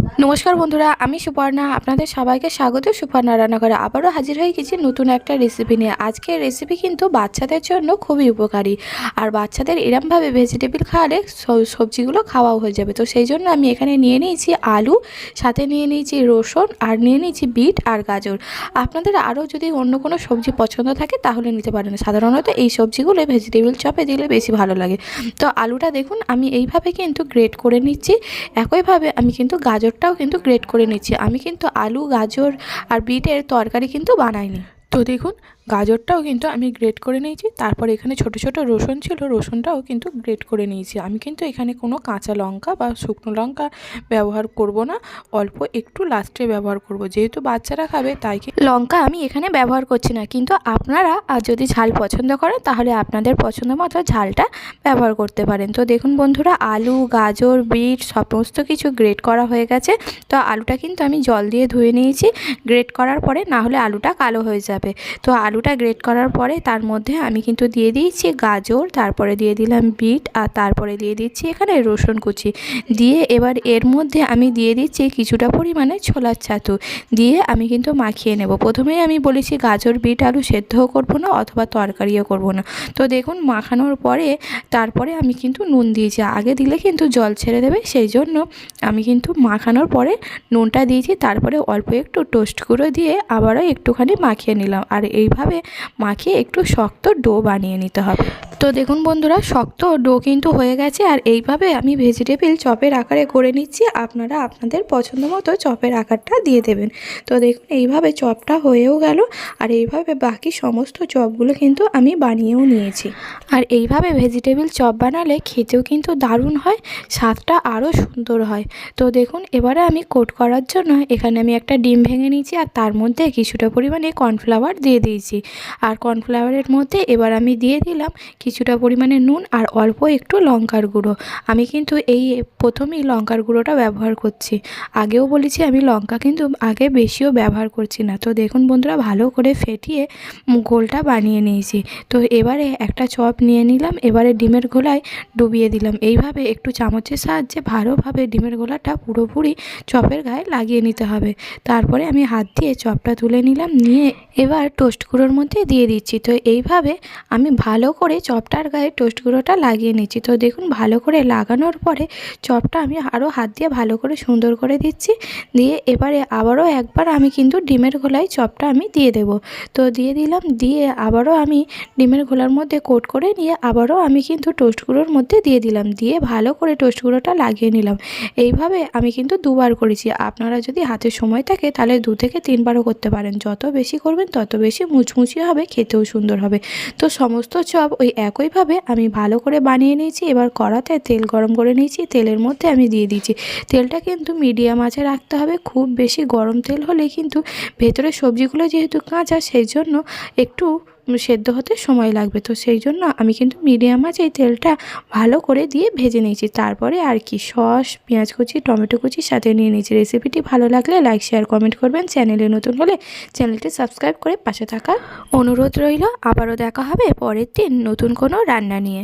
নমস্কার বন্ধুরা, আমি সুপর্ণা। আপনাদের সবাইকে স্বাগত সুপর্ণা রান্নাঘরে। আবারও হাজির হয়ে গেছি নতুন একটা রেসিপি নিয়ে। আজকের রেসিপি কিন্তু বাচ্চাদের জন্য খুবই উপকারী, আর বাচ্চাদের এরমভাবে ভেজিটেবল খাওয়ালে সবজিগুলো খাওয়াও হয়ে যাবে। তো সেই জন্য আমি এখানে নিয়ে নিয়েছি আলু, সাথে নিয়ে নিয়েছি রসুন, আর নিয়ে নিয়েছি বিট আর গাজর। আপনাদের আরও যদি অন্য কোনো সবজি পছন্দ থাকে তাহলে নিতে পারেন। সাধারণত এই সবজিগুলো ভেজিটেবল চপে দিলে বেশি ভালো লাগে। তো আলুটা দেখুন আমি এইভাবে কিন্তু গ্রেট করে নিচ্ছি। একইভাবে আমি কিন্তু গাজরটাও কিন্তু গ্রেট করে নিচ্ছি। আমি কিন্তু আলু, গাজর আর বিটের তরকারি কিন্তু বানাইনি। তো দেখুন গাজরটাও কিন্তু আমি গ্রেট করে নিয়েছি। তারপর এখানে ছোট ছোট রসুন ছিল, রসুনটাও কিন্তু গ্রেট করে নিয়েছি। আমি কিন্তু এখানে কোনো কাঁচা লঙ্কা বা শুকনো লঙ্কা ব্যবহার করব না, অল্প একটু লাস্টে ব্যবহার করব। যেহেতু বাচ্চারা খাবে তাই লঙ্কা আমি এখানে ব্যবহার করছি না। কিন্তু আপনারা যদি ঝাল পছন্দ করেন তাহলে আপনাদের পছন্দ মতো ঝালটা ব্যবহার করতে পারেন। তো দেখুন বন্ধুরা, আলু, গাজর, বিট সমস্ত কিছু গ্রেট করা হয়ে গেছে। তো আলুটা কিন্তু আমি জল দিয়ে ধুয়ে নিয়েছি গ্রেট করার পরে, না হলে আলুটা কালো হয়ে যাবে। তো আলুটা গ্রেট করার পরে তার মধ্যে আমি কিন্তু দিয়ে দিয়েছি গাজর, তারপরে দিয়ে দিলাম বিট, আর তারপরে দিয়ে দিচ্ছি এখানে রসুন কুচি দিয়ে এবার এর মধ্যে আমি দিয়ে দিচ্ছি কিছুটা পরিমাণে ছোলার ছাতু দিয়ে আমি কিন্তু মাখিয়ে নেব। প্রথমেই আমি বলেছি গাজর, বিট, আলু সেদ্ধও করব না অথবা তরকারিও করব না। তো দেখুন মাখানোর পরে তারপরে আমি কিন্তু নুন দিয়েছি। আগে দিলে কিন্তু জল ছেড়ে দেবে, সেই জন্য আমি কিন্তু মাখানোর পরে নুনটা দিয়েছি। তারপরে অল্প একটু টোস্ট গুঁড়ো দিয়ে আবারও একটুখানি মাখিয়ে নিলাম, আর এইভাবে মাখিয়ে একটু শক্ত ডো বানিয়ে নিতে হবে। তো দেখুন বন্ধুরা, শক্ত ডো কিন্তু হয়ে গেছে, আর এইভাবে আমি ভেজিটেবল চপের আকারে করে নিচ্ছি। আপনারা আপনাদের পছন্দ মতো চপের আকারটা দিয়ে দেবেন। তো দেখুন এইভাবে চপটা হয়েও গেল, আর এইভাবে বাকি সমস্ত চপগুলো কিন্তু আমি বানিয়েও নিয়েছি। আর এইভাবে ভেজিটেবল চপ বানালে খেতেও কিন্তু দারুণ হয়, স্বাদটা আরও সুন্দর হয়। তো দেখুন এবারে আমি কোট করার জন্য এখানে আমি একটা ডিম ভেঙে নিয়েছি, আর তার মধ্যে কিছুটা পরিমাণে কর্নফ্লাওয়ার দিয়ে দিয়েছি। আর কর্নফ্লাওয়ারের মধ্যে এবার আমি দিয়ে দিলাম কিছুটা পরিমাণে নুন আর অল্প একটু লঙ্কার গুঁড়ো। আমি কিন্তু এই প্রথমেই লঙ্কার গুঁড়োটা ব্যবহার করছি। আগেও বলেছি আমি লঙ্কা কিন্তু আগে বেশিও ব্যবহার করছি না। তো দেখুন বন্ধুরা, ভালো করে ফেটিয়ে গোলটা বানিয়ে নিয়েছি। তো এবারে একটা চপ নিয়ে নিলাম, এবারে ডিমের গোলায় ডুবিয়ে দিলাম। এইভাবে একটু চামচের সাহায্যে ভালোভাবে ডিমের গোলাটা পুরোপুরি চপের গায়ে লাগিয়ে নিতে হবে। তারপরে আমি হাত দিয়ে চপটা তুলে নিলাম, নিয়ে এবার টোস্ট গুঁড়োর মধ্যে দিয়ে দিচ্ছি। তো এইভাবে আমি ভালো করে চপটার গায়ে টোস্ট গুঁড়োটা লাগিয়ে নিচ্ছি। তো দেখুন ভালো করে লাগানোর পরে চপটা আমি আরও হাত দিয়ে ভালো করে সুন্দর করে দিচ্ছি। দিয়ে এবারে আবারও একবার আমি কিন্তু ডিমের গোলায় চপটা আমি দিয়ে দেব। তো দিয়ে দিলাম, দিয়ে আবারও আমি ডিমের গোলার মধ্যে কোট করে নিয়ে আবারও আমি কিন্তু টোস্ট গুঁড়োর মধ্যে দিয়ে দিলাম, দিয়ে ভালো করে টোস্ট গুঁড়োটা লাগিয়ে নিলাম। এইভাবে আমি কিন্তু দুবার করেছি। আপনারা যদি হাতে সময় থাকে তাহলে 2 থেকে 3 বারও করতে পারেন। যত বেশি করবেন তত বেশি মুচমুচে হবে, খেতেও সুন্দর হবে। তো সমস্ত চপ ওই একইভাবে আমি ভালো করে বানিয়ে নিয়েছি। এবার কড়াতে তেল গরম করে নিয়েছি, তেলের মধ্যে আমি দিয়ে দিয়েছি। তেলটা কিন্তু মিডিয়াম আঁচে রাখতে হবে। খুব বেশি গরম তেল হলে কিন্তু ভেতরের সবজিগুলো যেহেতু কাঁচা, সেই জন্য একটু সেদ্ধ হতে সময় লাগবে। তো সেই জন্য আমি কিন্তু মিডিয়াম আঁচে এই তেলটা ভালো করে দিয়ে ভেজে নিয়েছি। তারপরে আর কি সস, পেঁয়াজ কুচি, টমেটো কুচি সাথে নিয়ে নিয়েছি। রেসিপিটি ভালো লাগলে লাইক, শেয়ার, কমেন্ট করবেন। চ্যানেলে নতুন হলে চ্যানেলটি সাবস্ক্রাইব করে পাশে থাকার অনুরোধ রইল। আবারও দেখা হবে পরের দিন নতুন কোনো রান্না নিয়ে।